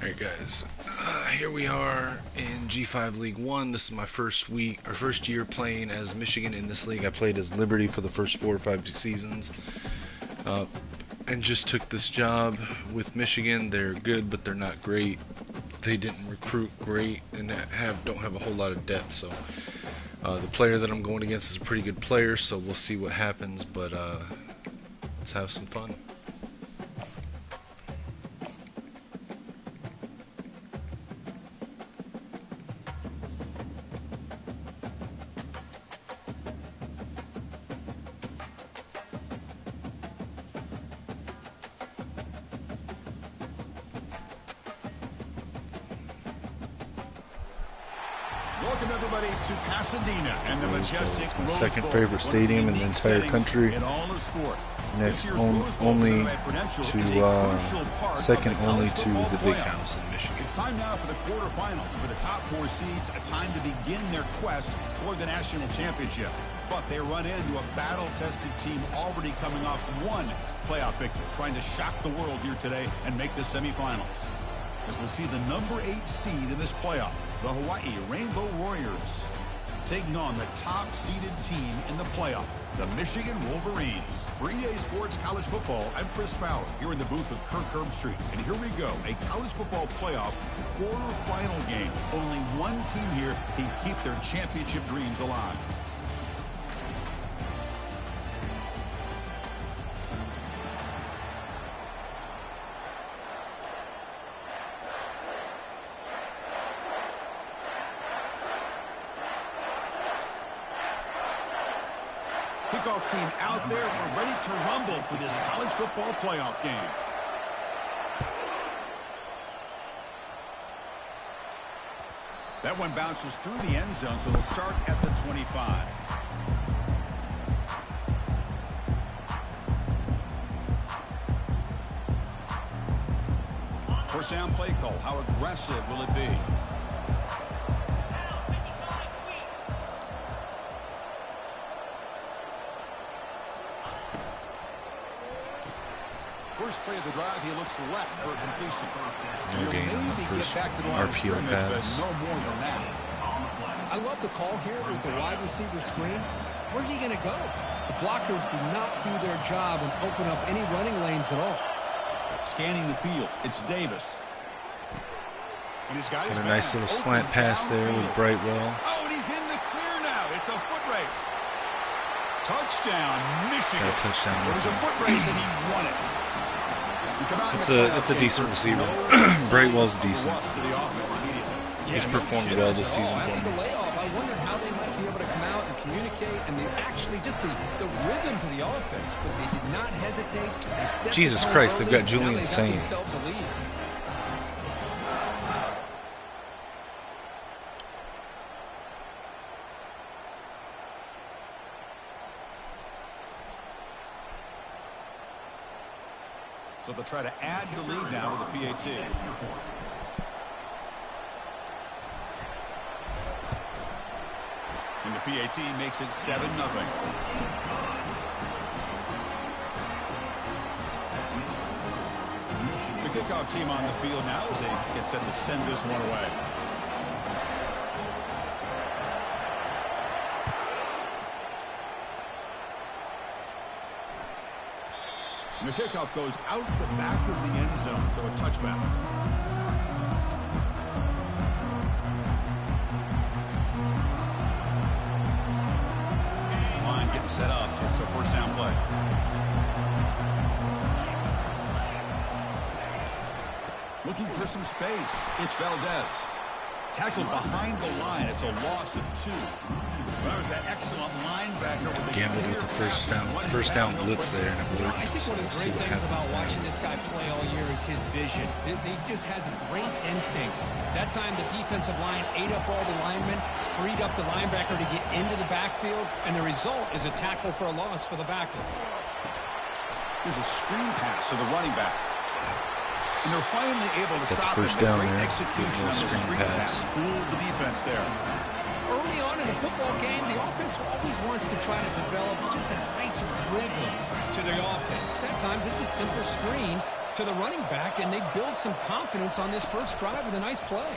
Alright guys, here we are in G5 League 1. This is my first year playing as Michigan in this league. I played as Liberty for the first 4 or 5 seasons, and just took this job with Michigan. They're good, but they're not great. They didn't recruit great and don't have a whole lot of depth. So the player that I'm going against is a pretty good player, so we'll see what happens, but let's have some fun. Welcome everybody to Pasadena and the majestic It's my second favorite stadium in the entire country. Next only to second only to the Big House in Michigan. It's time now for the quarterfinals for the top 4 seeds, a time to begin their quest toward the national championship. But they run into a battle-tested team already coming off one playoff victory, trying to shock the world here today and make the semifinals. As we'll see the number 8 seed in this playoff, the Hawaii Rainbow Warriors, taking on the top-seeded team in the playoff, the Michigan Wolverines. For EA Sports College Football, I'm Chris Fowler, here in the booth with Kirk Herbstreit. And here we go, a college football playoff quarterfinal game. Only one team here can keep their championship dreams alive. Kickoff team out there. We're ready to rumble for this college football playoff game. That one bounces through the end zone, so they'll start at the 25. First down play call. How aggressive will it be? First play of the drive, he looks left for a completion. No gain on the first RPO pass. No more than that. I love the call here with the wide receiver screen. Where's he going to go? The blockers do not do their job and open up any running lanes at all. Scanning the field, it's Davis. And he's got his a nice little slant pass there with Brightwell. Oh, and he's in the clear now. It's a foot race. Touchdown, Michigan. Touchdown. It was a foot race, and he won it. It's a decent receiver. Brightwell's decent. He's performed well this season for me. I wondered how they might be able to come out and communicate, and they actually just the rhythm to the offense, but they did not hesitate. Jesus Christ, they've got Julian Sane. So they'll try to add the lead now with the PAT. And the PAT makes it 7-0. The kickoff team on the field now as they get set to send this one away. And the kickoff goes out the back of the end zone, so a touchback. This line getting set up. It's a first down play. Looking for some space. It's Valdez. Tackled behind the line. It's a loss of 2. That was that excellent linebacker with the gambled with the first down blitz there, and it worked. I think one of the great things about watching this guy play all year is his vision. He just has great instincts. That time the defensive line ate up all the linemen, freed up the linebacker to get into the backfield, and the result is a tackle for a loss for the backer. There's a screen pass to the running back. And they're finally able to stop first it. down Great there. execution on the screen pass. Fooled the defense there. Early on in the football game, the offense always wants to try to develop just a nice rhythm to the offense. That time, just a simple screen to the running back, and they build some confidence on this first drive with a nice play.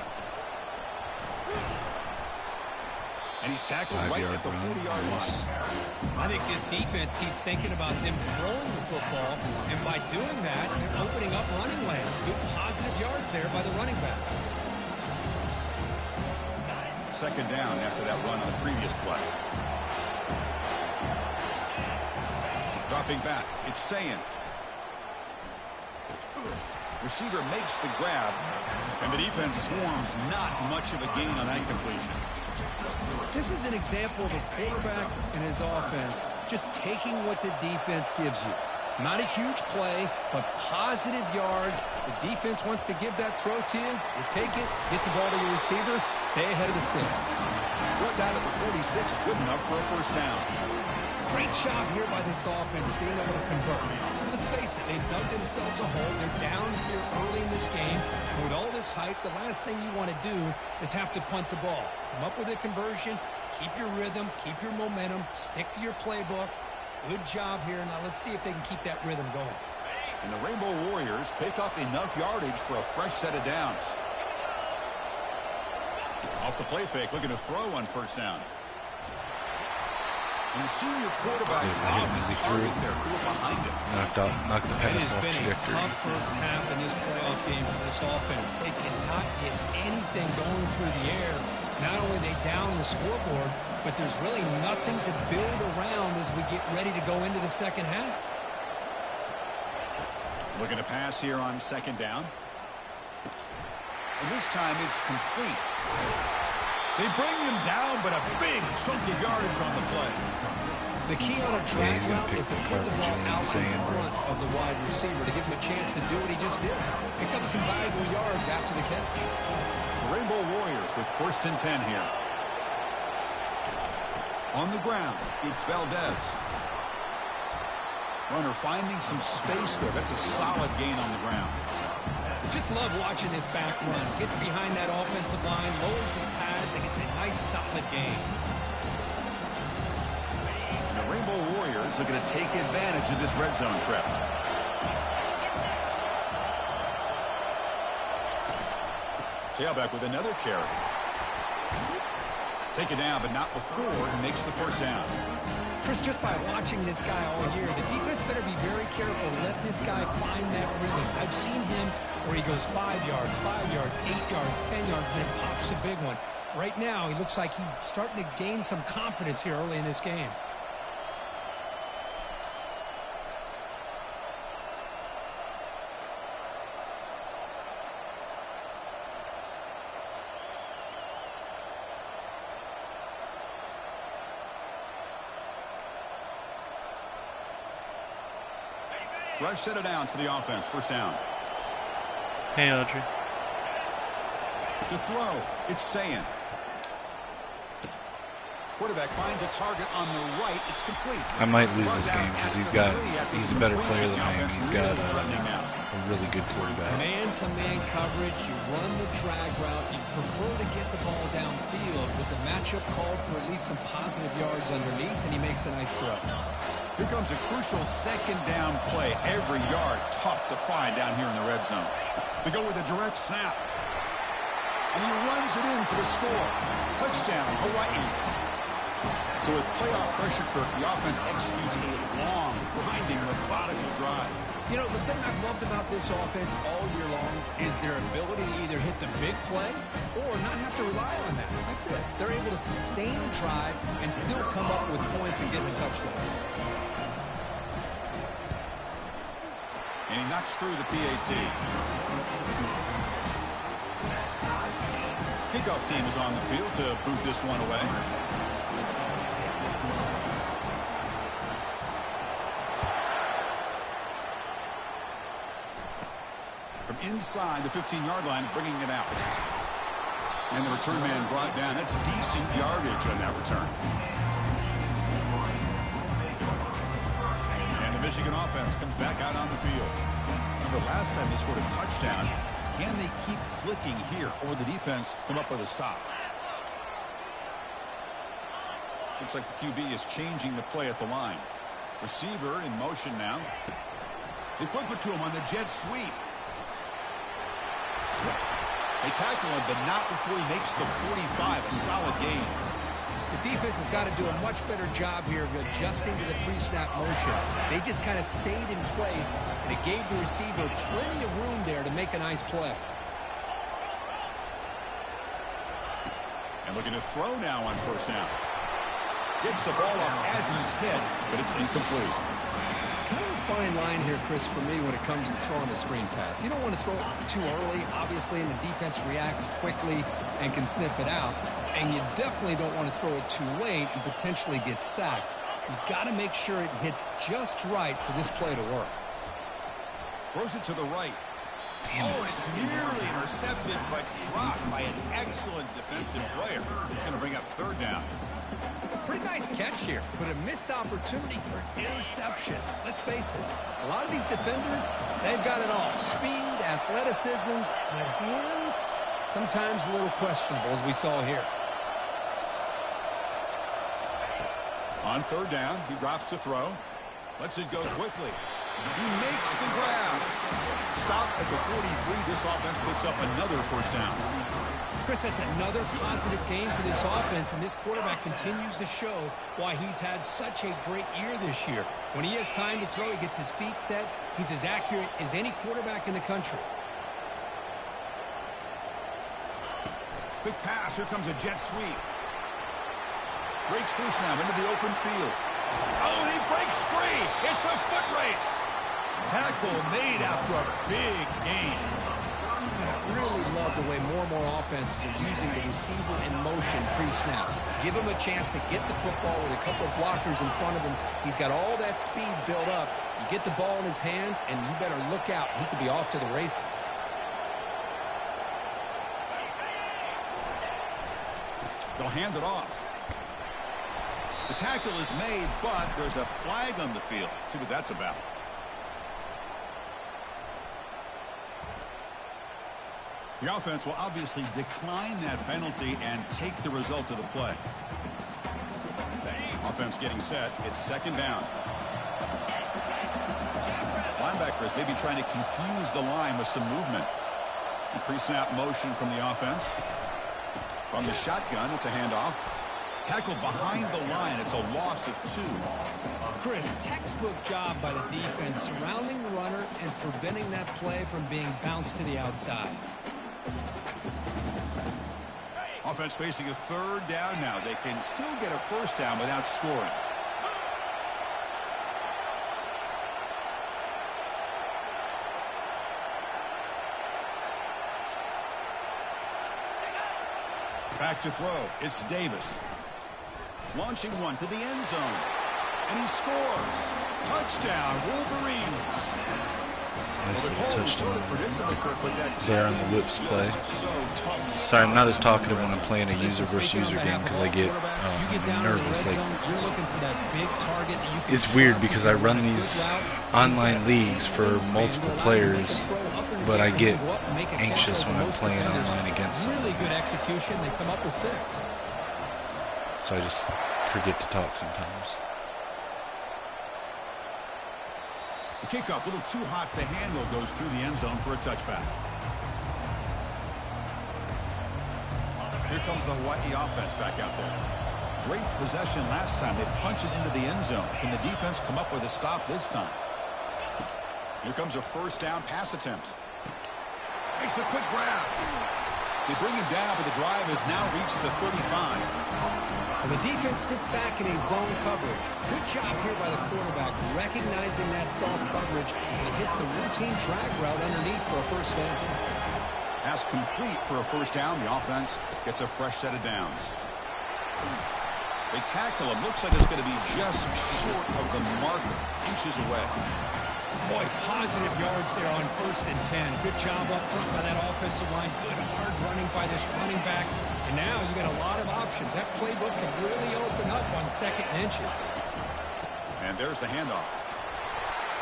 And he's tackled right at the 40-yard line. I think this defense keeps thinking about them throwing the football, and by doing that, they're opening up running lanes. Good positive yards there by the running back. Second down after that run on the previous play. Dropping back, it's Sayin. Receiver makes the grab, and the defense swarms. Not much of a gain on that completion. This is an example of a quarterback and his offense just taking what the defense gives you. Not a huge play, but positive yards. The defense wants to give that throw to you. You take it, get the ball to your receiver, stay ahead of the sticks. Brought down at the 46, good enough for a first down. Great job here by this offense being able to convert. Let's face it, they've dug themselves a hole. They're down here early in this game. And with all this hype, the last thing you want to do is have to punt the ball. Come up with a conversion, keep your rhythm, keep your momentum, stick to your playbook. Good job here. Now let's see if they can keep that rhythm going. And the Rainbow Warriors pick up enough yardage for a fresh set of downs. Off the play fake, looking to throw on first down. And the senior quarterback off his target there, threw it behind him. Knocked the pass off trajectory. It has been a tough first half in this playoff game for this offense. They cannot get anything going through the air. Not only are they down the scoreboard, but there's really nothing to build around as we get ready to go into the second half. Looking to pass here on second down. And this time it's complete. They bring him down, but a big chunk of yardage on the play. The key on a drag route is to put the ball out in front of the wide receiver to give him a chance to do what he just did. Pick up some valuable yards after the catch. The Rainbow Warriors with first and 10 here. On the ground, it's Valdez. Runner finding some space there. That's a solid gain on the ground. Just love watching this back run. Gets behind that offensive line, lowers his pads, and gets a nice solid gain. And the Rainbow Warriors are going to take advantage of this red zone trip. Tailback with another carry. Take it down, but not before he makes the first down. Chris, just by watching this guy all year, the defense better be very careful to let this guy find that rhythm. I've seen him where he goes 5 yards, 8 yards, 10 yards, and then pops a big one. Right now, he looks like he's starting to gain some confidence here early in this game. Fresh set of downs for the offense. First down. Hey, Audrey. To throw, it's Sayin. Quarterback finds a target on the right. It's complete. I might lose this game because he's a better player than I am. He's got a really good quarterback. Man-to-man coverage, you run the drag route, you prefer to get the ball downfield, but the matchup called for at least some positive yards underneath, and he makes a nice throw. Here comes a crucial second down play. Every yard tough to find down here in the red zone. They go with a direct snap. And he runs it in for the score. Touchdown, Hawaii. So with playoff pressure, Kirk, the offense executes a long, grinding, methodical drive. You know, the thing I've loved about this offense all year long is their ability to either hit the big play or not have to rely on that. Like this, they're able to sustain a drive and still come up with points and get a touchdown. And he knocks through the PAT. Kickoff team is on the field to boot this one away. From inside the 15-yard line, bringing it out. And the return man brought down. That's decent yardage on that return. And the Michigan offense comes back out on the field. Remember, last time they scored a touchdown. Can they keep clicking here, or the defense come up with a stop? Looks like the QB is changing the play at the line. Receiver in motion now. They flip it to him on the jet sweep. They tackle him, but not before he makes the 45, a solid gain. The defense has got to do a much better job here of adjusting to the pre-snap motion. They just kind of stayed in place, and it gave the receiver plenty of room there to make a nice play. And looking to throw now on first down. Gets the ball up as he's hit, but it's incomplete. Kind of a fine line here, Chris, for me when it comes to throwing a screen pass. You don't want to throw it too early, obviously, and the defense reacts quickly and can sniff it out. And you definitely don't want to throw it too late and potentially get sacked. You've got to make sure it hits just right for this play to work. Throws it to the right. Oh, it's nearly intercepted, but dropped by an excellent defensive player. It's going to bring up third down. Pretty nice catch here, but a missed opportunity for interception. Let's face it, a lot of these defenders, they've got it all. Speed, athleticism, but hands, sometimes a little questionable, as we saw here. On third down, he drops to throw. Lets it go quickly. He makes the grab. Stop at the 43. This offense picks up another first down. Chris, that's another positive game for this offense, and this quarterback continues to show why he's had such a great year this year. When he has time to throw, he gets his feet set. He's as accurate as any quarterback in the country. Quick pass. Here comes a jet sweep. Breaks loose now into the open field. Oh, and he breaks free. It's a foot race. Tackle made after a big gain. I really love the way more and more offenses are using the receiver in motion pre-snap. Give him a chance to get the football with a couple of blockers in front of him. He's got all that speed built up. You get the ball in his hands, and you better look out. He could be off to the races. They'll hand it off. The tackle is made, but there's a flag on the field. Let's see what that's about. The offense will obviously decline that penalty and take the result of the play. Offense getting set. It's second down. Linebackers maybe trying to confuse the line with some movement. Pre-snap motion from the offense. From the shotgun, it's a handoff. Tackle behind the line. It's a loss of 2. Chris, textbook job by the defense surrounding the runner and preventing that play from being bounced to the outside. Offense facing a third down now. They can still get a first down without scoring. Back to throw. It's Davis. Launching one to the end zone. And he scores. Touchdown, Wolverines. Nice little touchdown there on the whips play. Sorry, I'm not as talkative when I'm playing a user versus user game because I get nervous. Like, it's weird because I run these online leagues for multiple players, but I get anxious when I'm playing online against someone. Really good execution. They come up with 6. So I just forget to talk sometimes. The kickoff, a little too hot to handle, goes through the end zone for a touchback. Here comes the Hawaii offense back out there. Great possession last time. They punched it into the end zone. Can the defense come up with a stop this time? Here comes a first down pass attempt. Makes a quick grab. They bring him down, but the drive has now reached the 35. And the defense sits back in a zone coverage. Good job here by the quarterback, recognizing that soft coverage, and he hits the routine drag route underneath for a first down. Pass complete for a first down. The offense gets a fresh set of downs. They tackle him. Looks like it's going to be just short of the marker, inches away. Boy, positive yards there on 1st and 10. Good job up front by that offensive line. Good hard running by this running back. And now you got a lot of options. That playbook can really open up on 2nd and inches. And there's the handoff.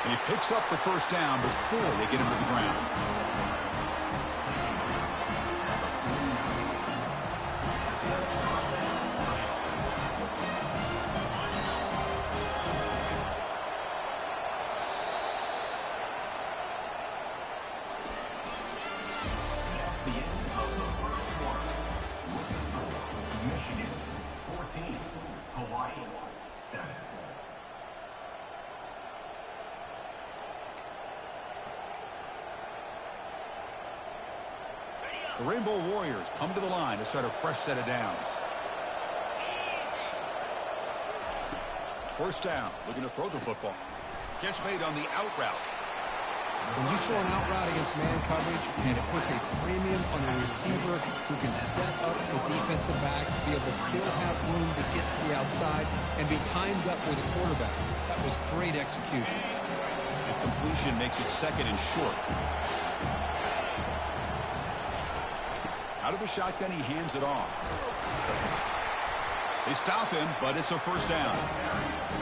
And he picks up the first down before they get him to the ground. The Rainbow Warriors come to the line to start a fresh set of downs. First down, looking to throw the football. Catch made on the out route. When you throw an out route against man coverage, and it puts a premium on the receiver who can set up the defensive back, be able to still have room to get to the outside, and be timed up with the quarterback. That was great execution. The completion makes it second and short. Out of the shotgun, he hands it off. They stop him, but it's a first down.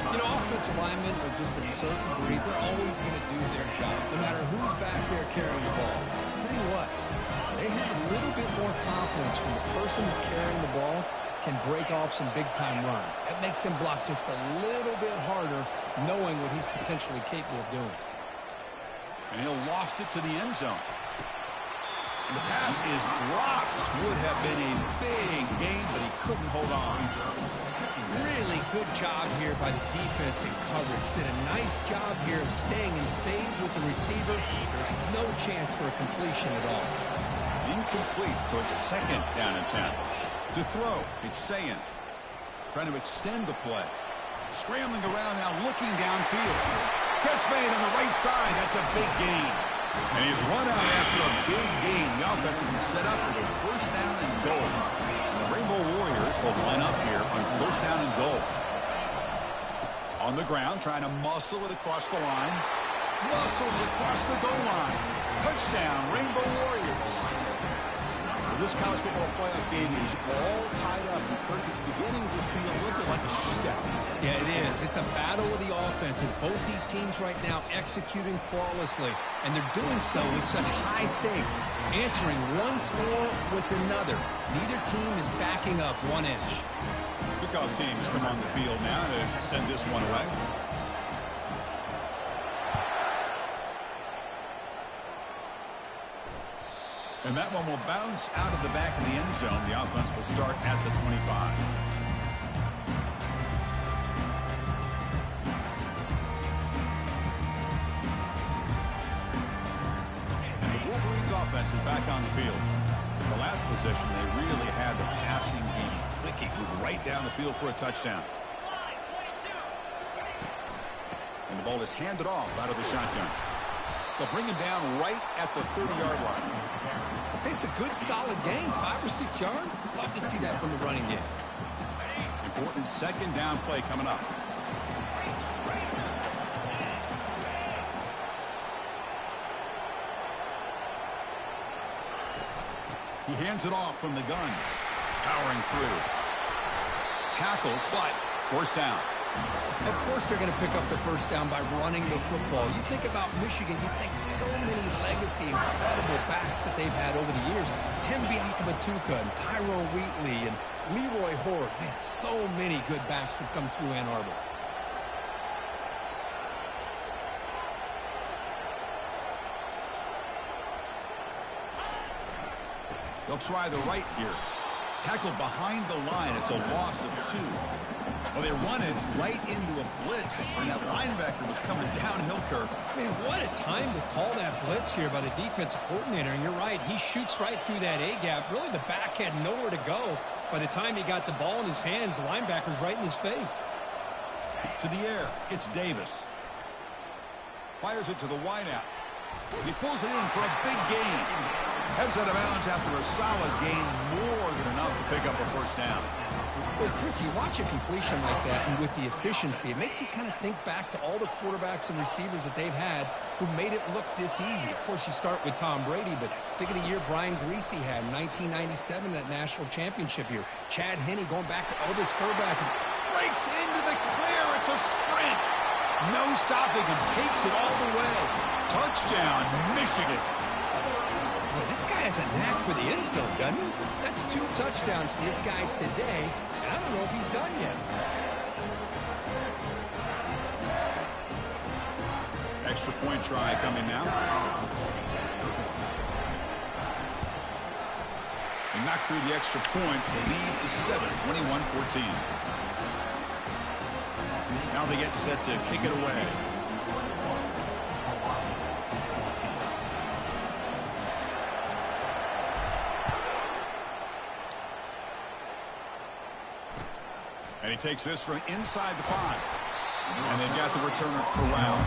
You know, offensive linemen are just a certain breed. They're always going to do their job, no matter who's back there carrying the ball. I'll tell you what, they have a little bit more confidence when the person that's carrying the ball can break off some big-time runs. That makes him block just a little bit harder, knowing what he's potentially capable of doing. And he'll loft it to the end zone. And the pass is dropped. Would have been a big gain, but he couldn't hold on. Really good job here by the defense in coverage. Did a nice job here of staying in phase with the receiver. There's no chance for a completion at all. Incomplete, so it's second down and 10. To throw, it's Sayin. Trying to extend the play. Scrambling around now, looking downfield. Catch made on the right side. That's a big gain. And he's run out after a big gain. The offense has been set up with a first down and goal. And the Rainbow Warriors will line up here on first down and goal. On the ground, trying to muscle it across the line. Muscles across the goal line. Touchdown, Rainbow Warriors. Well, this college football playoff game is all tied up. It's beginning to feel a little bit like a shootout. Yeah, it is. It's a battle of the offenses. Both these teams right now executing flawlessly, and they're doing so with such high stakes, answering one score with another. Neither team is backing up 1 inch. Kickoff team has come on the field now to send this one away. And that one will bounce out of the back of the end zone. The offense will start at the 25. And the Wolverines offense is back on the field. In the last possession, they really had the passing game clicking, move right down the field for a touchdown. And the ball is handed off out of the shotgun. They'll bring him down right at the 30-yard line. It's a good, solid game, 5 or 6 yards. Love to see that from the running game. Important second down play coming up. He hands it off from the gun. Powering through. Tackle, but first down. Of course they're going to pick up the first down by running the football. You think about Michigan, you think so many legacy, incredible backs that they've had over the years. Tim Biakabatuka and Tyrone Wheatley and Leroy Horde. Man, so many good backs have come through Ann Arbor. They'll try the right here. Tackled behind the line. It's a loss of 2. Well, they run it right into a blitz, and that linebacker was coming downhill, Kirk. Man, what a time to call that blitz here by the defensive coordinator. And you're right, he shoots right through that A-gap. Really, the back had nowhere to go. By the time he got the ball in his hands, the linebacker's right in his face. To the air, it's Davis. Fires it to the wideout. He pulls it in for a big gain. Heads out of bounds after a solid gain, more than enough to pick up a first down. Well, Chris, you watch a completion like that, and with the efficiency, it makes you kind of think back to all the quarterbacks and receivers that they've had who made it look this easy. Of course, you start with Tom Brady, but think of the year Brian Griese had in 1997, that national championship year. Chad Henne going back to Elvis Grbac and Breaks into the clear. It's a sprint. No stopping him. Takes it all the way. Touchdown, Michigan. Boy, this guy has a knack for the end zone, doesn't he? That's 2 touchdowns for this guy today, and I don't know if he's done yet. Extra point try coming now. They knock through the extra point. The lead is 7, 21-14. Now they get set to kick it away. And he takes this from inside the 5. And they've got the returner corralled.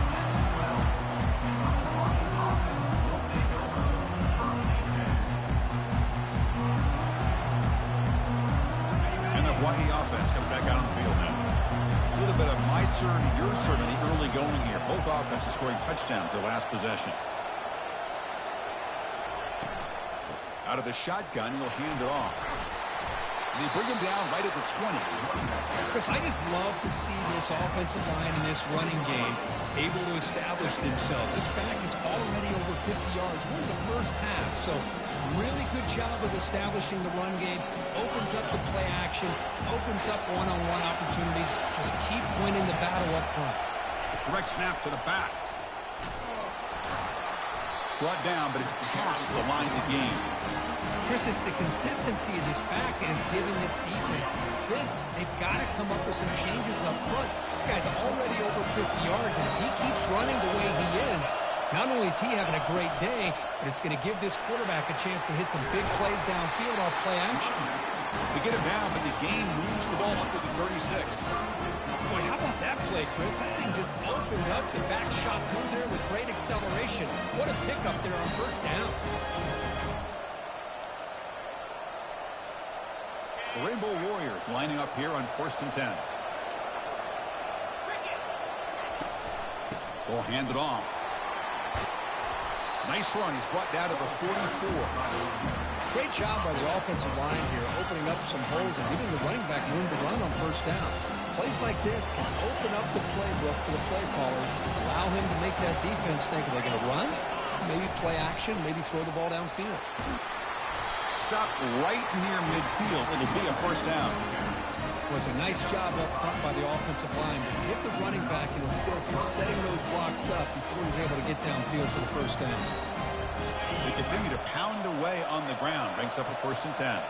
And the Hawaii offense comes back out on the field now. A little bit of my turn, your turn in the early going here. Both offenses scoring touchdowns their last possession. Out of the shotgun, he'll hand it off. They bring him down right at the 20. Chris, I just love to see this offensive line in this running game able to establish themselves. This back is already over 50 yards. We're in the first half, so really good job of establishing the run game. Opens up the play action, opens up one-on-one opportunities. Just keep winning the battle up front. Direct snap to the back. Brought down, but it's past the line of the game. Chris, it's the consistency of this back is giving this defense fits. They've got to come up with some changes up front. This guy's already over 50 yards, and if he keeps running the way he is, not only is he having a great day, but it's going to give this quarterback a chance to hit some big plays downfield off play action. They get him down, but the game moves the ball up to the 36. Boy, how about that play, Chris? That thing just opened up. The back shot through there with great acceleration. What a pickup there on first down. The Rainbow Warriors lining up here on 1st and 10. Ball handed off. Nice run. He's brought down to the 44. Great job by the offensive line here, opening up some holes and giving the running back room to run on first down. Plays like this can open up the playbook for the play caller, allow him to make that defense think, are they going to run? Maybe play action, maybe throw the ball downfield. Stop right near midfield. It'll be a first down. Was a nice job up front by the offensive line to give the running back an assist for setting those blocks up before he was able to get downfield for the first down. They continue to pound away on the ground. Ranks up at 1st and 10.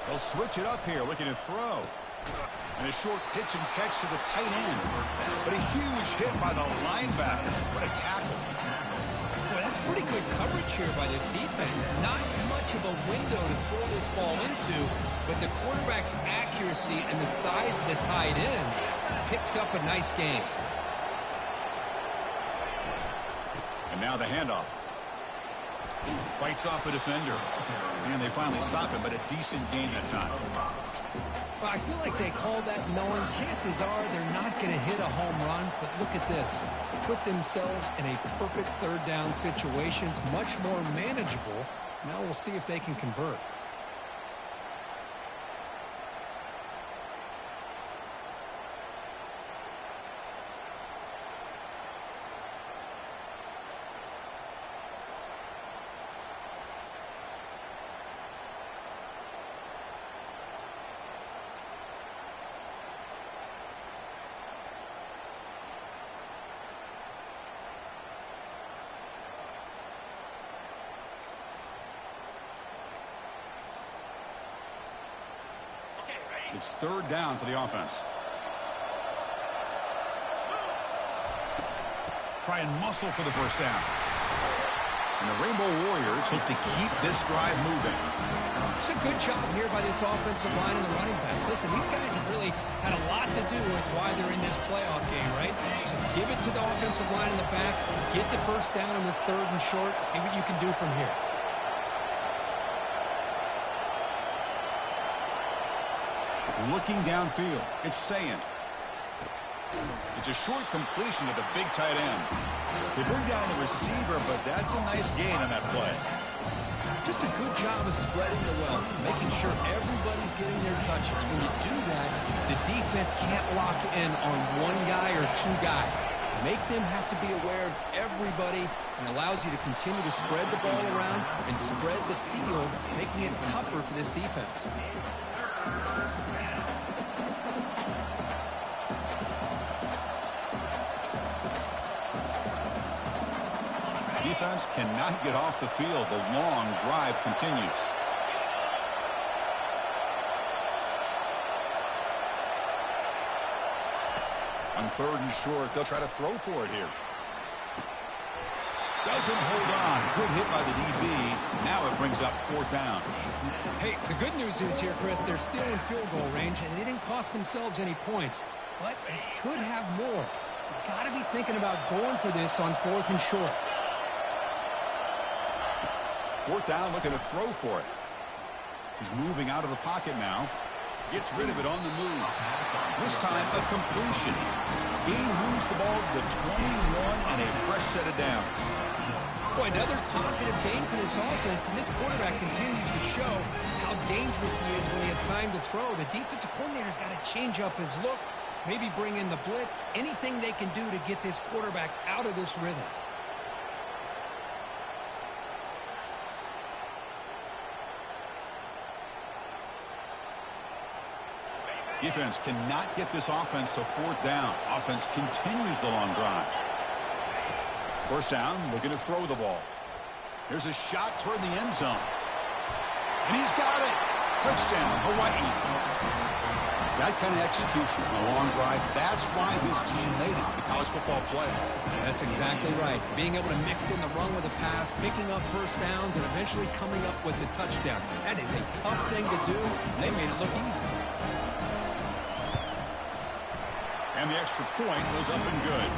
They'll switch it up here, looking to throw. And a short pitch and catch to the tight end. But a huge hit by the linebacker. What a tackle. Boy, that's pretty good coverage here by this defense. Not much of a window to throw this ball into, but the quarterback's accuracy and the size of the tight end picks up a nice game. And now the handoff. Fights off a defender. And they finally stop him, but a decent gain that time. Well, I feel like they called that knowing chances are they're not going to hit a home run, but look at this. Put themselves in a perfect third down situation. It's much more manageable. Now we'll see if they can convert. It's third down for the offense. Try and muscle for the first down. And the Rainbow Warriors look to keep this drive moving. It's a good job here by this offensive line and the running back. Listen, these guys have really had a lot to do with why they're in this playoff game, right? So give it to the offensive line in the back. Get the first down in this third and short. See what you can do from here. Looking downfield, it's saying. It's a short completion to the big tight end. They bring down the receiver, but that's a nice gain on that play. Just a good job of spreading the wealth, making sure everybody's getting their touches. When you do that, the defense can't lock in on one guy or two guys. Make them have to be aware of everybody and allows you to continue to spread the ball around and spread the field, making it tougher for this defense. Defense cannot get off the field. The long drive continues. On 3rd and short, they'll try to throw for it here. Doesn't hold on. Good hit by the DB. Now it brings up 4th down. Hey, the good news is here, Chris, they're still in field goal range, and they didn't cost themselves any points. But they could have more. You've got to be thinking about going for this on 4th and short. 4th down, looking to throw for it. He's moving out of the pocket now. Gets rid of it on the move. This time, a completion. He moves the ball to the 21 and a fresh set of downs. Boy, another positive game for this offense, and this quarterback continues to show how dangerous he is when he has time to throw. The defensive coordinator's got to change up his looks, maybe bring in the blitz, anything they can do to get this quarterback out of this rhythm. Defense cannot get this offense to 4th down. Offense continues the long drive. 1st down, looking to throw the ball. Here's a shot toward the end zone. And he's got it. Touchdown, Hawaii. That kind of execution on a long drive, that's why this team made it to the college football playoff. That's exactly right. Being able to mix in the run with a pass, picking up 1st downs, and eventually coming up with the touchdown. That is a tough thing to do, and they made it look easy. And the extra point goes up and good.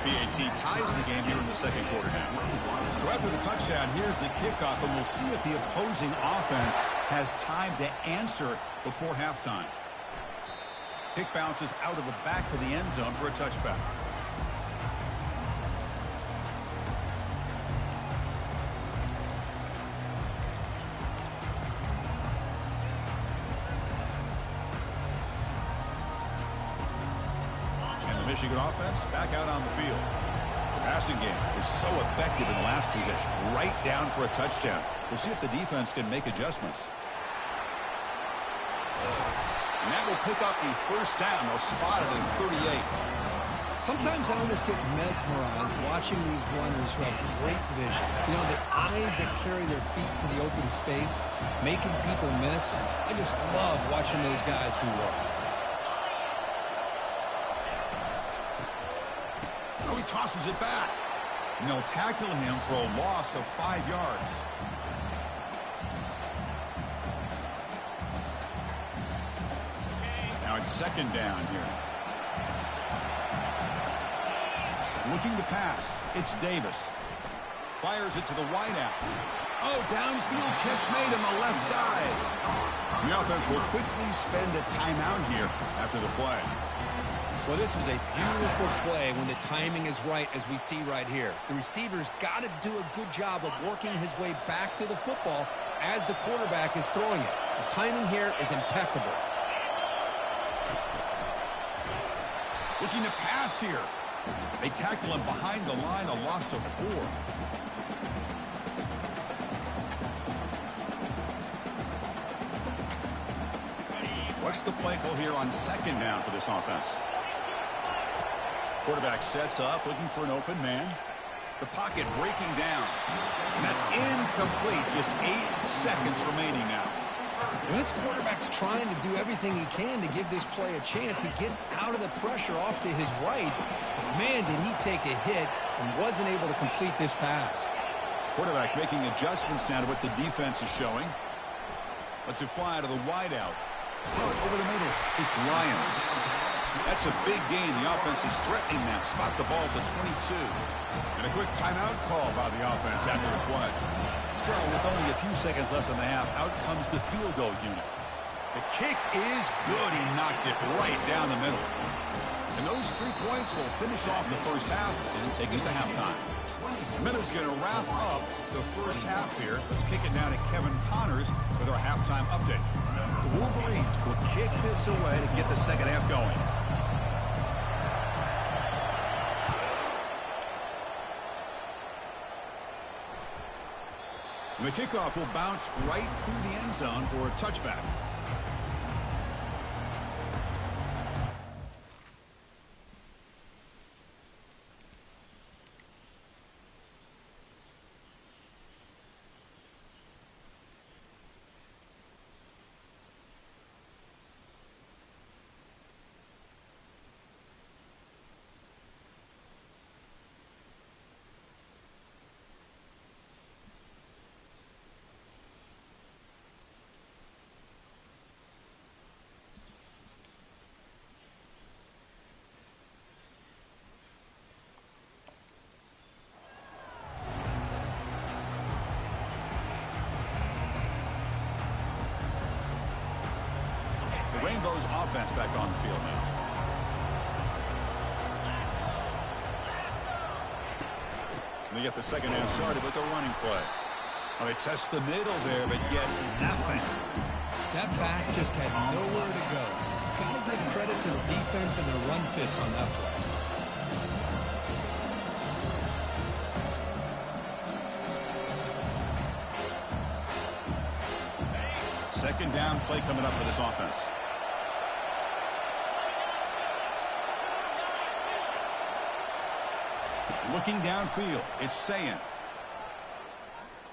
The PAT ties the game here in the 2nd quarter now. So after the touchdown, here's the kickoff, and we'll see if the opposing offense has time to answer before halftime. Kick bounces out of the back of the end zone for a touchback. Michigan offense back out on the field. The passing game was so effective in the last possession, right down for a touchdown. We'll see if the defense can make adjustments. And that will pick up the 1st down. They'll spot it in 38. Sometimes I almost get mesmerized watching these runners who have great vision. You know, the eyes that carry their feet to the open space, making people miss. I just love watching those guys do work. He tosses it back. And they'll tackle him for a loss of 5 yards. Now it's 2nd down here. Looking to pass. It's Davis. Fires it to the wideout. Oh, downfield catch made on the left side. The offense will quickly spend a timeout here after the play. Well, this was a beautiful play when the timing is right, as we see right here. The receiver's got to do a good job of working his way back to the football as the quarterback is throwing it. The timing here is impeccable. Looking to pass here. They tackle him behind the line, a loss of 4. What's the play call here on 2nd down for this offense? Quarterback sets up, looking for an open man. The pocket breaking down. And that's incomplete. Just 8 seconds remaining now. When this quarterback's trying to do everything he can to give this play a chance, he gets out of the pressure off to his right. But man, did he take a hit and wasn't able to complete this pass. Quarterback making adjustments now to what the defense is showing. Lets it fly out of the wideout. Over the middle. It's Lyons. That's a big gain. The offense is threatening that. Spot the ball at the 22. And a quick timeout call by the offense after the play. So with only a few seconds left in the half, out comes the field goal unit. The kick is good. He knocked it right down the middle. And those 3 points will finish off the first half and take us to halftime. The Miller's going to wrap up the first half here. Let's kick it now to Kevin Connors with our halftime update. The Wolverines will kick this away to get the second half going. And the kickoff will bounce right through the end zone for a touchback. Broncos offense back on the field now. And they get the second half started with a running play. Well, they test the middle there, but get nothing. That back just had nowhere to go. Got to give credit to the defense and their run fits on that play. Second down play coming up for this offense. Looking downfield, it's Sayan.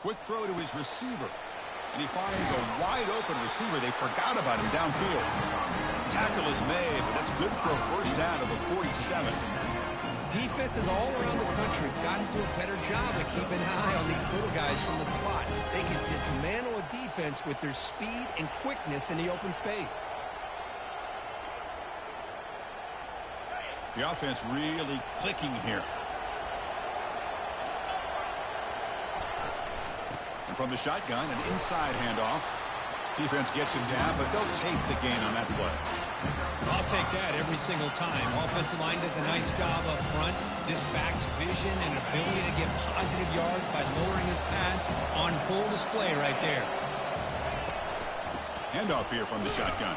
Quick throw to his receiver. And he finds a wide-open receiver. They forgot about him downfield. Tackle is made, but that's good for a first down to the 47. Defenses all around the country have got to do a better job of keeping an eye on these little guys from the slot. They can dismantle a defense with their speed and quickness in the open space. The offense really clicking here. And from the shotgun, an inside handoff. Defense gets him down, but they'll take the gain on that play. I'll take that every single time. Offensive line does a nice job up front. This back's vision and ability to get positive yards by lowering his pads on full display right there. Handoff here from the shotgun.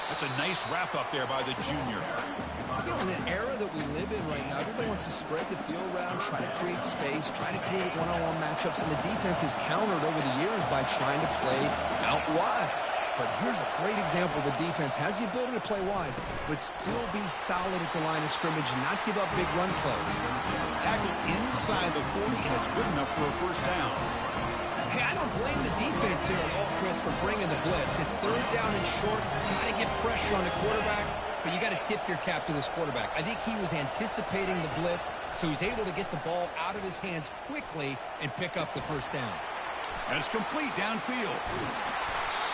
That's a nice wrap up there by the junior. You know, in an era that we live in right now, everybody wants to spread the field around, try to create space, try to create one-on-one matchups, and the defense has countered over the years by trying to play out wide. But here's a great example. The defense has the ability to play wide, but still be solid at the line of scrimmage and not give up big run plays. Tackle inside the 40, and it's good enough for a first down. Hey, I don't blame the defense here at all, Chris, for bringing the blitz. It's third down and short. You got to get pressure on the quarterback, but you got to tip your cap to this quarterback. I think he was anticipating the blitz, so he's able to get the ball out of his hands quickly and pick up the first down. And it's complete downfield.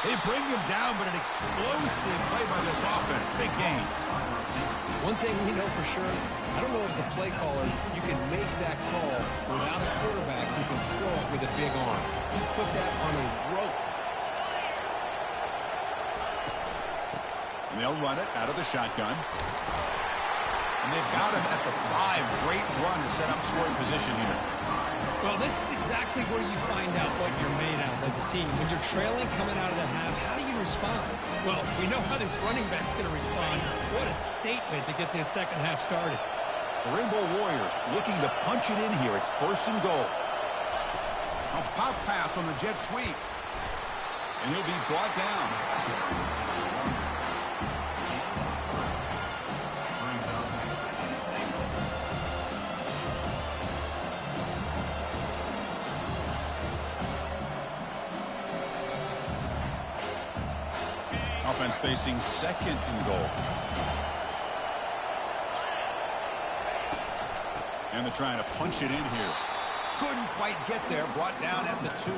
They bring him down, but an explosive play by this offense. Big game. One thing we know for sure, I don't know as a play caller, you can make that call without a quarterback who can throw it with a big arm. He put that on a rope. And they'll run it out of the shotgun. And they've got him at the 5. Great run to set up scoring position here. Well, this is exactly where you find out what you're made out of as a team. When you're trailing coming out of the half, how do you respond? Well, we know how this running back's going to respond. What a statement to get this second half started. The Rainbow Warriors looking to punch it in here. It's first and goal. A pop pass on the jet sweep. And he'll be brought down. Offense facing second and goal. And they're trying to punch it in here. Couldn't quite get there. Brought down at the 2.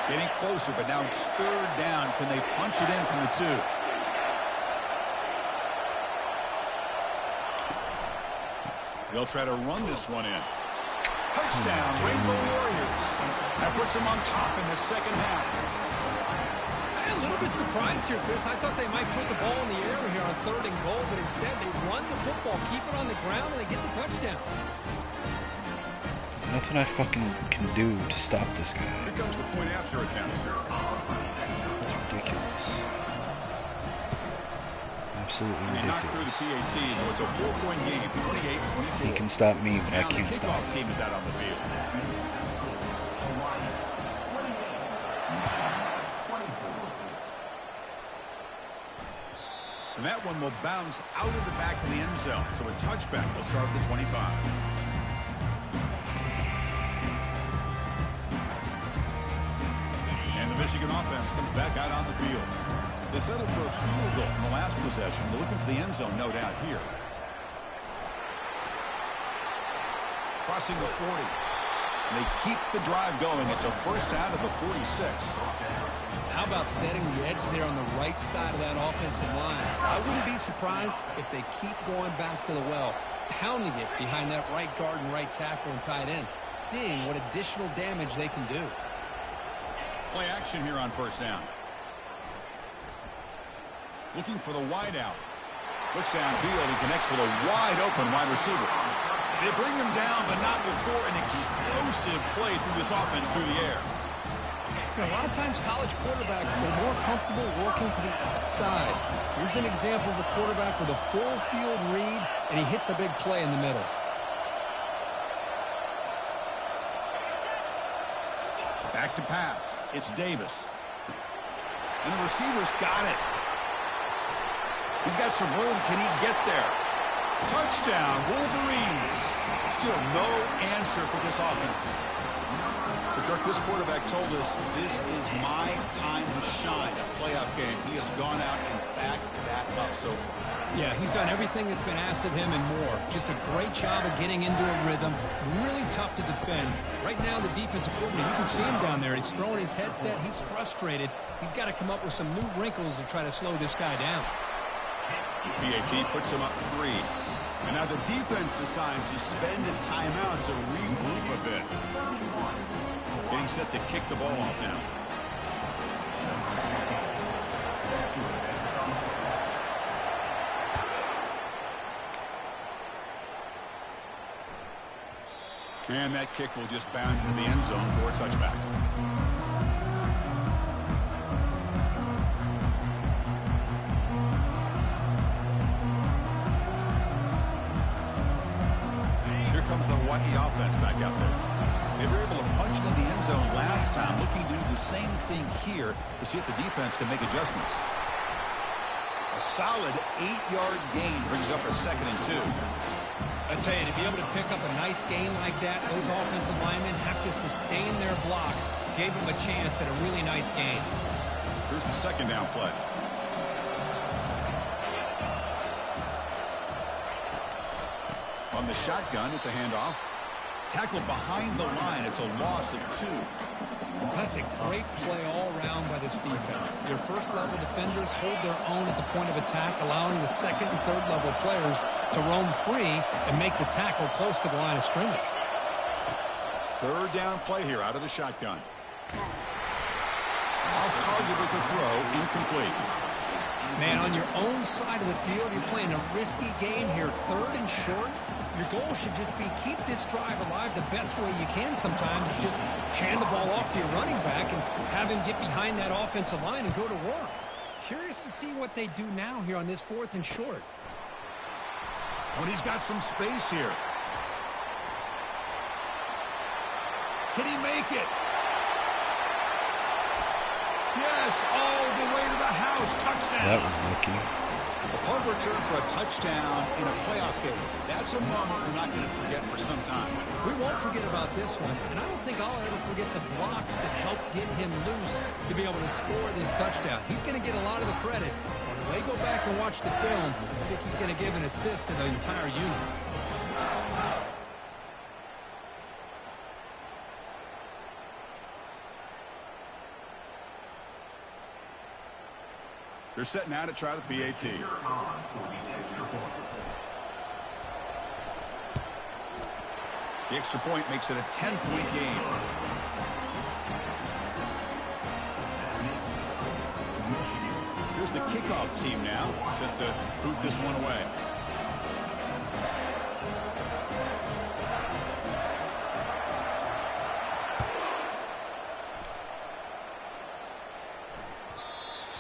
Getting closer, but now it's third down. Can they punch it in from the 2? They'll try to run this one in. Touchdown, Rainbow Warriors. That puts them on top in the second half. I'm a little bit surprised here, Chris. I thought they might put the ball in the air here on third and goal, but instead they run the football, keep it on the ground, and they get the touchdown. Nothing I fucking can do to stop this guy. Here comes the point after attempt. That's ridiculous. Absolutely He knocked through the ridiculous. PAT, so it's a 4-point game, 28-24. He can stop me, but I Now the can't stop kickoff him. team is out on the field. And that one will bounce out of the back of the end zone. So a touchback will start at the 25. And the Michigan offense comes back out on the field. They settled for a field goal in the last possession. They're looking for the end zone, no doubt, here. Crossing the 40. They keep the drive going. It's a first out of the 46. How about setting the edge there on the right side of that offensive line? I wouldn't be surprised if they keep going back to the well, pounding it behind that right guard and right tackle and tight end, seeing what additional damage they can do. Play action here on first down. Looking for the wide out. Looks downfield and connects with a wide open wide receiver. They bring him down, but not before an explosive play through this offense through the air. A lot of times college quarterbacks are more comfortable working to the outside. Here's an example of a quarterback with a full field read, and he hits a big play in the middle. Back to pass. It's Davis. And the receiver's got it. He's got some room. Can he get there? Touchdown, Wolverines. Still no answer for this offense. But Kirk, this quarterback told us this is my time to shine. A playoff game. He has gone out and backed that up so far. Yeah, he's done everything that's been asked of him and more. Just a great job of getting into a rhythm. Really tough to defend. Right now, the defensive coordinator, you can see him down there. He's throwing his headset. He's frustrated. He's got to come up with some new wrinkles to try to slow this guy down. PAT puts him up 3. And now the defense decides to spend a timeout to regroup a bit. Getting set to kick the ball off now. And that kick will just bound into the end zone for a touchback. Here comes the Hawaii offense back out there. They were able to punch it in the end zone last time, looking to do the same thing here to see if the defense can make adjustments. A solid 8-yard gain brings up a 2nd and 2. I tell you, to be able to pick up a nice gain like that, those offensive linemen have to sustain their blocks. Gave them a chance at a really nice gain. Here's the 2nd down play. On the shotgun, it's a handoff. Tackled behind the line. It's a loss of 2. That's a great play all around by this defense. Your first-level defenders hold their own at the point of attack, allowing the second and third-level players to roam free and make the tackle close to the line of scrimmage. 3rd down play here out of the shotgun. Off target with the throw, incomplete. Man, on your own side of the field, you're playing a risky game here. 3rd and short. Your goal should just be keep this drive alive the best way you can sometimes. Just hand the ball off to your running back and have him get behind that offensive line and go to work. Curious to see what they do now here on this 4th and short. When he's got some space here. Can he make it? Yes, all the way to the house. Touchdown. That was lucky. A punt return for a touchdown in a playoff game. That's a moment we're not going to forget for some time. We won't forget about this one, and I don't think I'll ever forget the blocks that helped get him loose to be able to score this touchdown. He's going to get a lot of the credit. When they go back and watch the film, I think he's going to give an assist to the entire unit. They're setting out to try the PAT. The extra point makes it a 10-point game. Here's the kickoff team now, set to boot this one away.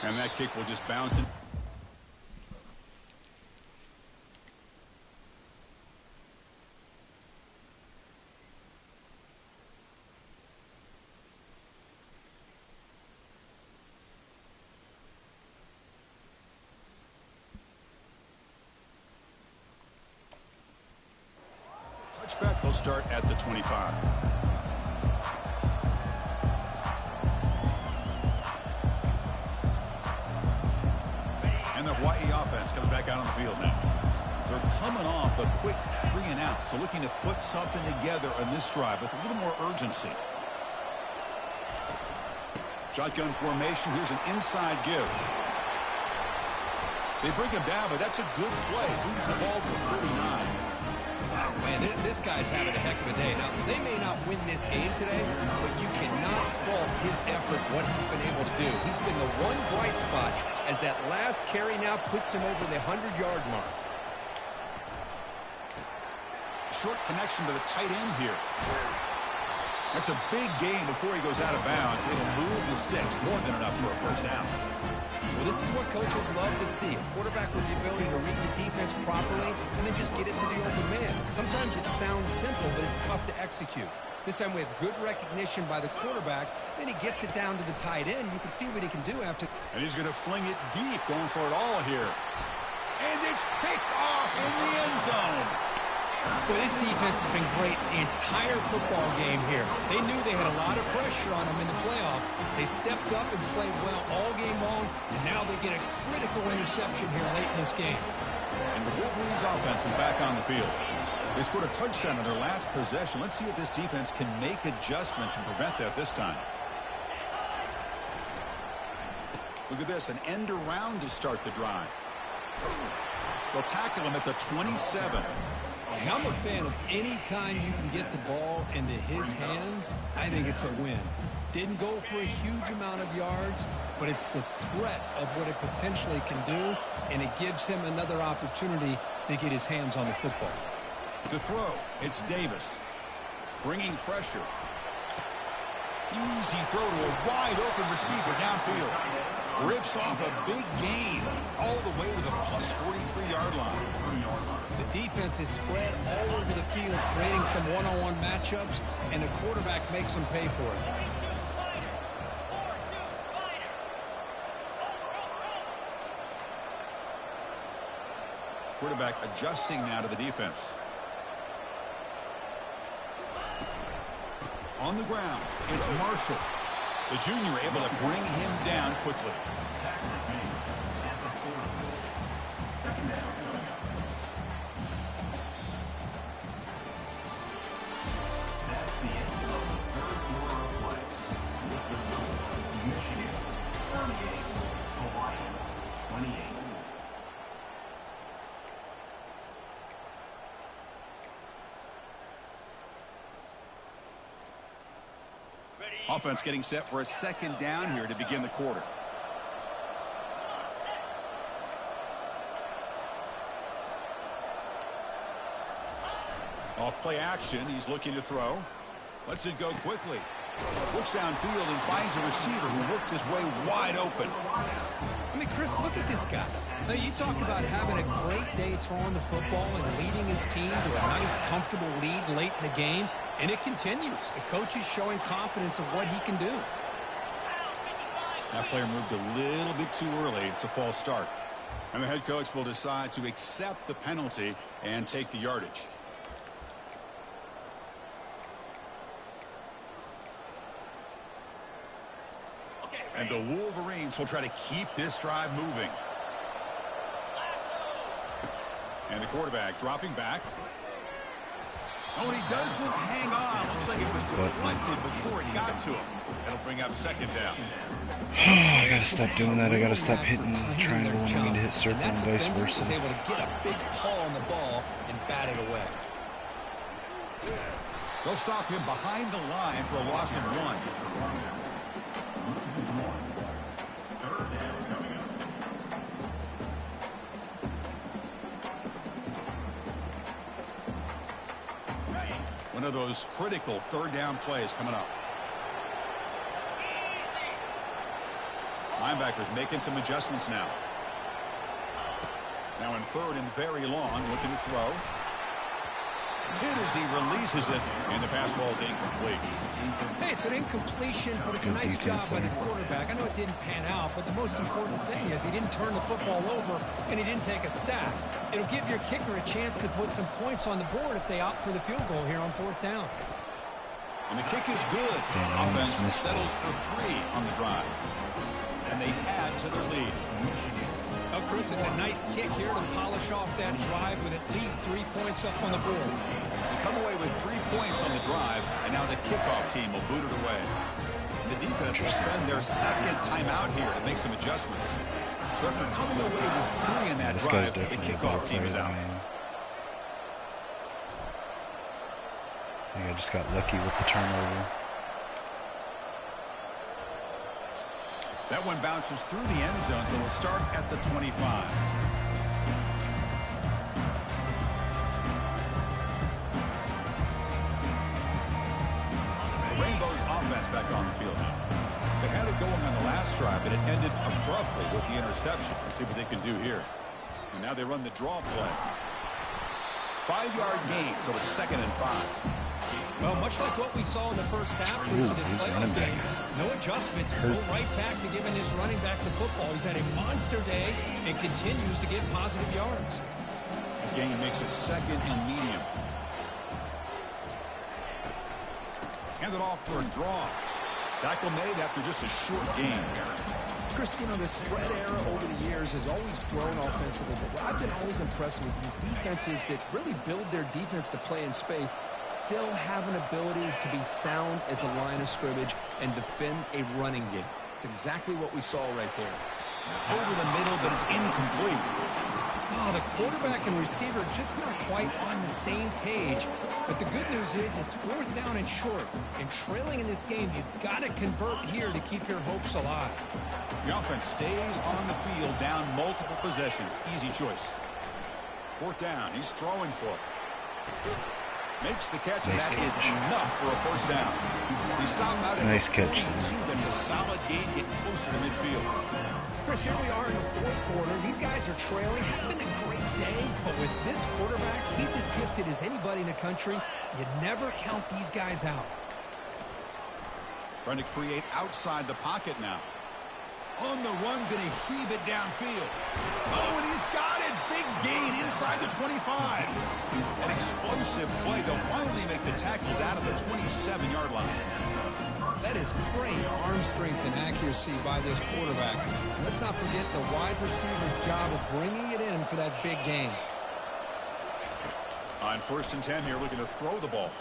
And that kick will just bounce in. Touchback will start at the 25. And the Hawaii offense comes back out on the field now. They're coming off a quick 3-and-out, so looking to put something together on this drive with a little more urgency. Shotgun formation. Here's an inside give. They bring him down, but that's a good play. Moves the ball to 39. Oh, man, this guy's having a heck of a day. Now, they may not win this game today, but you cannot fault his effort, what he's been able to do. He's been the one bright spot as that last carry now puts him over the 100-yard mark. Short connection to the tight end here. That's a big gain before he goes out of bounds. It'll move the sticks, more than enough for a first down. Well, this is what coaches love to see. A quarterback with the ability to read the defense properly and then just get it to the open man. Sometimes it sounds simple, but it's tough to execute. This time we have good recognition by the quarterback. Then he gets it down to the tight end. You can see what he can do after. And he's going to fling it deep, going for it all here. And it's picked off in the end zone. Well, this defense has been great the entire football game here. They knew they had a lot of pressure on them in the playoff. They stepped up and played well all game long, and now they get a critical interception here late in this game. And the Wolverines offense is back on the field. They scored a touchdown on their last possession. Let's see if this defense can make adjustments and prevent that this time. Look at this, an end around to start the drive. They'll tackle him at the 27. I'm a fan of any time you can get the ball into his hands. I think it's a win. Didn't go for a huge amount of yards, but it's the threat of what it potentially can do, and it gives him another opportunity to get his hands on the football. To throw, it's Davis. Bringing pressure. Easy throw to a wide-open receiver downfield. Rips off a big gain all the way to the plus 43-yard line. The defense is spread all over the field, creating some one-on-one matchups, and the quarterback makes them pay for it. Quarterback adjusting now to the defense. On the ground, it's Marshall. The junior able to bring him down quickly. Offense getting set for a second down here to begin the quarter. Off play action, he's looking to throw. Lets it go quickly. Looks downfield and finds a receiver who worked his way wide open. I mean, Chris, look at this guy. Now, you talk about having a great day throwing the football and leading his team to a nice, comfortable lead late in the game, and it continues. The coach is showing confidence of what he can do. That player moved a little bit too early. It's a false start. And the head coach will decide to accept the penalty and take the yardage. And the Wolverines will try to keep this drive moving. And the quarterback dropping back. Oh, and he doesn't hang on. Looks like it was deflected before it got to him. That'll bring up second down. I gotta stop doing that. I gotta stop hitting triangle when I need to hit circle and vice versa. Was able to get a big paw on the ball and bat it away. They'll stop him behind the line for a loss of 1. One of those critical third down plays coming up. Linebackers making some adjustments now. Now in third and very long, looking to throw. Hit as he releases it, and the pass ball is incomplete. Hey, it's an incompletion, but it's a nice job by the quarterback. I know it didn't pan out, but the most important thing is he didn't turn the football over, and he didn't take a sack. It'll give your kicker a chance to put some points on the board if they opt for the field goal here on 4th down. And the kick is good. Offense settles for 3 on the drive. And they add to their lead. Well, Chris, it's a nice kick here to polish off that drive with at least 3 points up on the board. They come away with 3 points on the drive, and now the kickoff team will boot it away. And the defense will spend their second timeout here to make some adjustments. So after coming away with 3 in that drive, the kickoff team is out. I think I just got lucky with the turnover. That one bounces through the end zone, so it'll start at the 25. The Rainbows offense back on the field now. They had it going on the last drive, but it ended abruptly with the interception. Let's see what they can do here. And now they run the draw play. 5-yard gain, so it's 2nd and 5. Well, much like what we saw in the first half of this playoff game, no adjustments. Go right back to giving his running back the football. He's had a monster day and continues to get positive yards. The gain makes it 2nd and medium. Hand it off for a draw. Tackle made after just a short gain. Chris, you know, the spread era over the years has always grown offensively, but what I've been always impressed with defenses that really build their defense to play in space still have an ability to be sound at the line of scrimmage and defend a running game. It's exactly what we saw right there. Over the middle, but it's incomplete. Oh, the quarterback and receiver just not quite on the same page. But the good news is it's 4th down and short. And trailing in this game, you've got to convert here to keep your hopes alive. The offense stays on the field, down multiple possessions. Easy choice. 4th down. He's throwing for it. Makes the catch, and that is enough for a 1st down. He stopped out at the 42. That's a solid gain, getting closer to midfield. Chris, here we are in the 4th quarter. These guys are trailing. It's been a great day, but with this quarterback, he's as gifted as anybody in the country. You never count these guys out. Trying to create outside the pocket now. On the run, going to heave it downfield. Oh, and he's got it. Big gain inside the 25. An explosive play. They'll finally make the tackle down at the 27-yard line. That is great arm strength and accuracy by this quarterback. Let's not forget the wide receiver's job of bringing it in for that big gain. On 1st and 10 here, looking to throw the ball.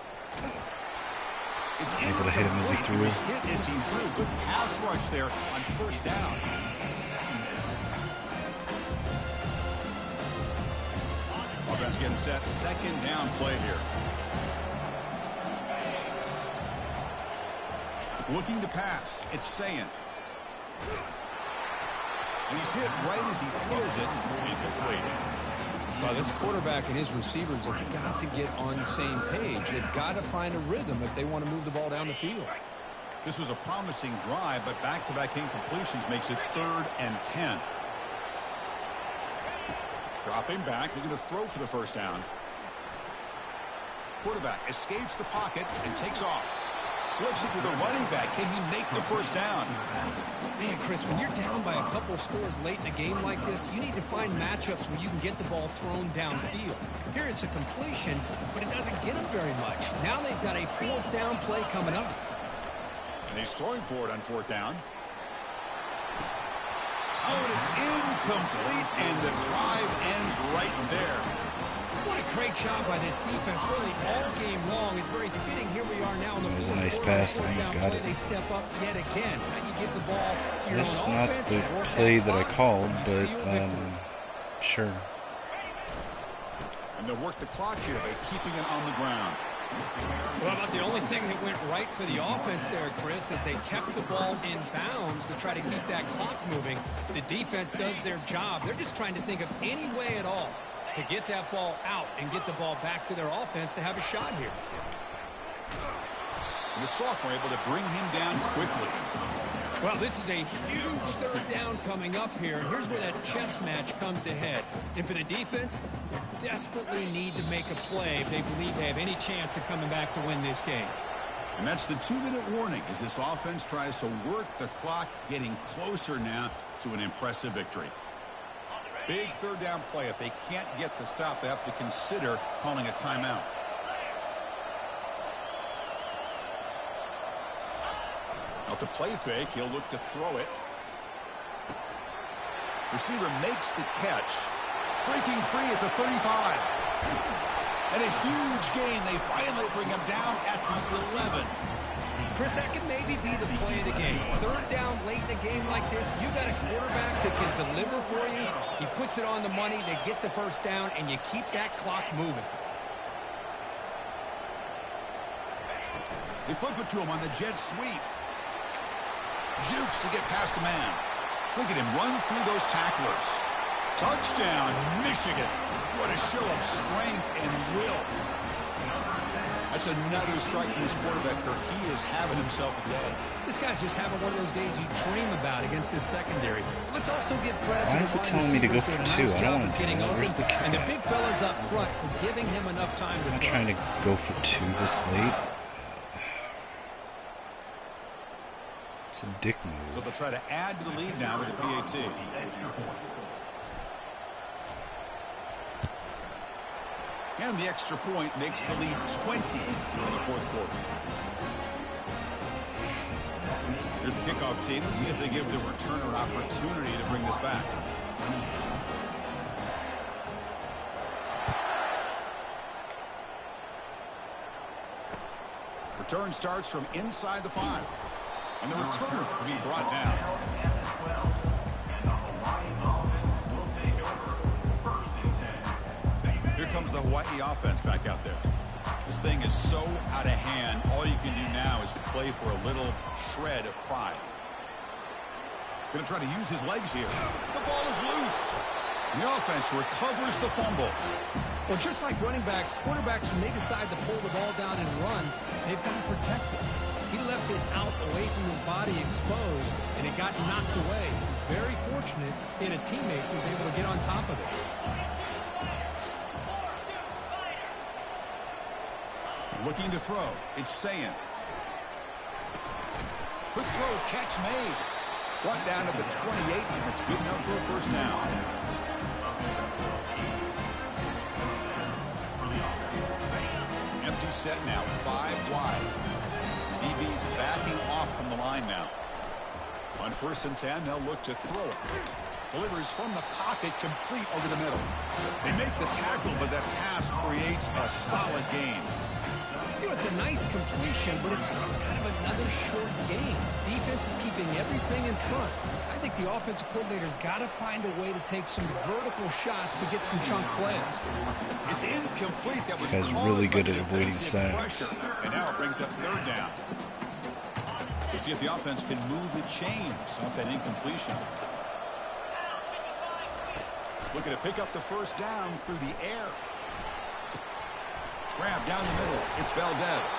It's able to hit him as he threw. He was hit as he threw. Good pass rush there on 1st down. Offense getting set. 2nd down play here. Looking to pass. It's Sayan. And he's hit right as he throws it. Incomplete. Well, this quarterback and his receivers have got to get on the same page. They've got to find a rhythm if they want to move the ball down the field. This was a promising drive, but back-to-back incompletions makes it 3rd and 10. Dropping back, looking to throw for the 1st down. Quarterback escapes the pocket and takes off. Flips it to the running back. Can he make the 1st down? Man, Chris, when you're down by a couple scores late in a game like this, you need to find matchups where you can get the ball thrown downfield. Here it's a completion, but it doesn't get them very much. Now they've got a 4th down play coming up. And he's throwing for it on 4th down. Oh, and it's incomplete, and the drive ends right there. What a great job by this defense, really all game long. It's very fitting. Here we are now in the 4th quarter. It was a nice pass, and he's got it. They step up yet again. Now you give the ball to your That's own not offense. the play that I called, but sure. And they'll work the clock here by keeping it on the ground. Well, about the only thing that went right for the offense there, Chris, is they kept the ball in bounds to try to keep that clock moving. The defense does their job. They're just trying to think of any way at all to get that ball out and get the ball back to their offense to have a shot here. And the sophomore able to bring him down quickly. Well, this is a huge 3rd down coming up here. And here's where that chess match comes to head. And for the defense, they desperately need to make a play if they believe they have any chance of coming back to win this game. And that's the 2-minute warning as this offense tries to work the clock, getting closer now to an impressive victory. Big 3rd down play. If they can't get the stop, they have to consider calling a timeout. Now, to play fake, he'll look to throw it. Receiver makes the catch. Breaking free at the 35. And a huge gain. They finally bring him down at the 11. Chris, that could maybe be the play of the game. Third down late in a game like this, you got a quarterback that can deliver for you. He puts it on the money, they get the first down, and you keep that clock moving. They flip it to him on the jet sweep. Jukes to get past a man. Look at him run through those tacklers. Touchdown, Michigan. What a show of strength and will. That's another strike from this quarterback, Kirk. He is having himself a day. This guy's just having one of those days you dream about against this secondary. Let's also give credit to Why is it telling me to go for 2? I don't want to do that. Where's the kick? And the big fellas up front for giving him enough time to I'm throw. trying to go for 2 this late. It's a dick So move. they'll try to add to the lead now with the PAT. And the extra point makes the lead 20 in the fourth quarter. Here's the kickoff team. Let's see if they give the returner an opportunity to bring this back. Return starts from inside the 5. And the returner will be brought down. Here comes the Hawaii offense back out there. This thing is so out of hand. All you can do now is play for a little shred of pride. Going to try to use his legs here. The ball is loose. And the offense recovers the fumble. Well, just like running backs, quarterbacks, when they decide to pull the ball down and run, they've got to protect it. He left it out away from his body exposed, and it got knocked away. Very fortunate he had a teammate who was able to get on top of it. Looking to throw. It's Sayan. Quick throw, catch made. Brought down at the 28, and it's good enough for a first down. Empty set now, 5 wide. DB's backing off from the line now. On 1st and 10, they'll look to throw it. Delivers from the pocket, complete over the middle. They make the tackle, but that pass creates a solid gain. You know, it's a nice completion, but it's kind of another short game. Defense is keeping everything in front. I think the offensive coordinator's got to find a way to take some vertical shots to get some chunk plays. It's incomplete. That This guy's really good at avoiding sacks. Pressure. And now it brings up 3rd down. We'll see if the offense can move the chains off that incompletion. Looking to pick up the first down through the air. Grab down the middle. It's Valdez.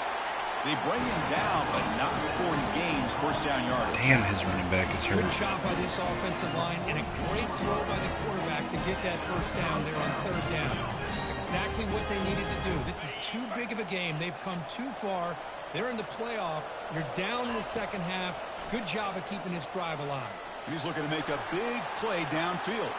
They bring him down, but not before he gains first down yardage. Damn, his running back is hurt. Good job by this offensive line, and a great throw by the quarterback to get that first down there on 3rd down. It's exactly what they needed to do. This is too big of a game. They've come too far. They're in the playoff. You're down in the second half. Good job of keeping this drive alive. And he's looking to make a big play downfield.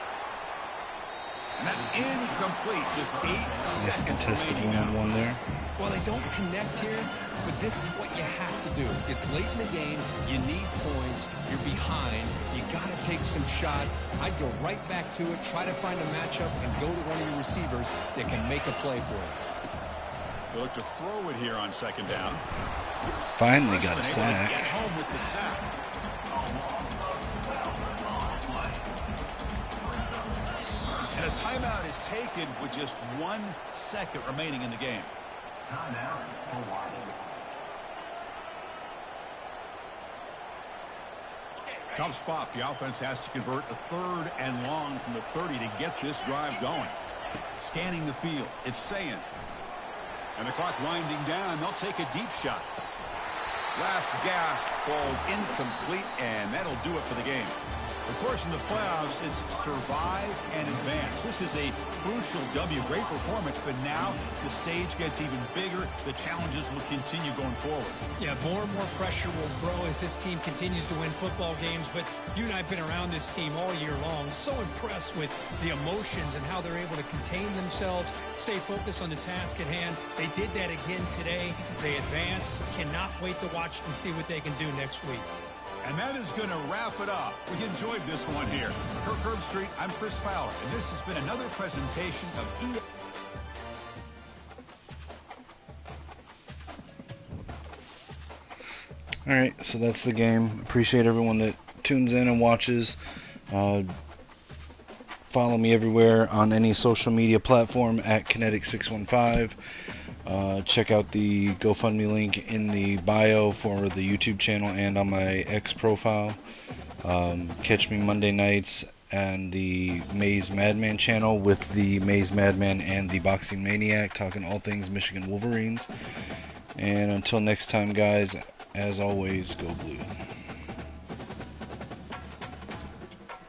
And that's incomplete. Just 8 Nice seconds contested remaining now. one-on-one there. Well, they don't connect here, but this is what you have to do. It's late in the game. You need points. You're behind. You got to take some shots. I'd go right back to it, try to find a matchup, and go to one of your receivers that can make a play for you. They look to throw it here on 2nd down. Finally got a Freshman able to sack. Get home with the sack. And a timeout is taken with just 1 second remaining in the game. Tough spot. The offense has to convert a 3rd and long from the 30 to get this drive going. Scanning the field. It's Sayan. And the clock winding down. They'll take a deep shot. Last gasp falls incomplete, and that'll do it for the game. Of course, in the playoffs, it's survive and advance. This is a crucial W. Great performance, but now the stage gets even bigger. The challenges will continue going forward. Yeah, more and more pressure will grow as this team continues to win football games, but you and I have been around this team all year long. So impressed with the emotions and how they're able to contain themselves, stay focused on the task at hand. They did that again today. They advance. Cannot wait to watch and see what they can do next week. And that is going to wrap it up. We enjoyed this one here. For Curb Street, I'm Chris Fowler, and this has been another presentation of EA. Alright, so that's the game. Appreciate everyone that tunes in and watches. Follow me everywhere on any social media platform at KINETIC615. Check out the GoFundMe link in the bio for the YouTube channel and on my X profile. Catch me Monday nights and the Maze Madman channel with the Maze Madman and the Boxing Maniac, talking all things Michigan Wolverines. And until next time, guys, as always, go blue.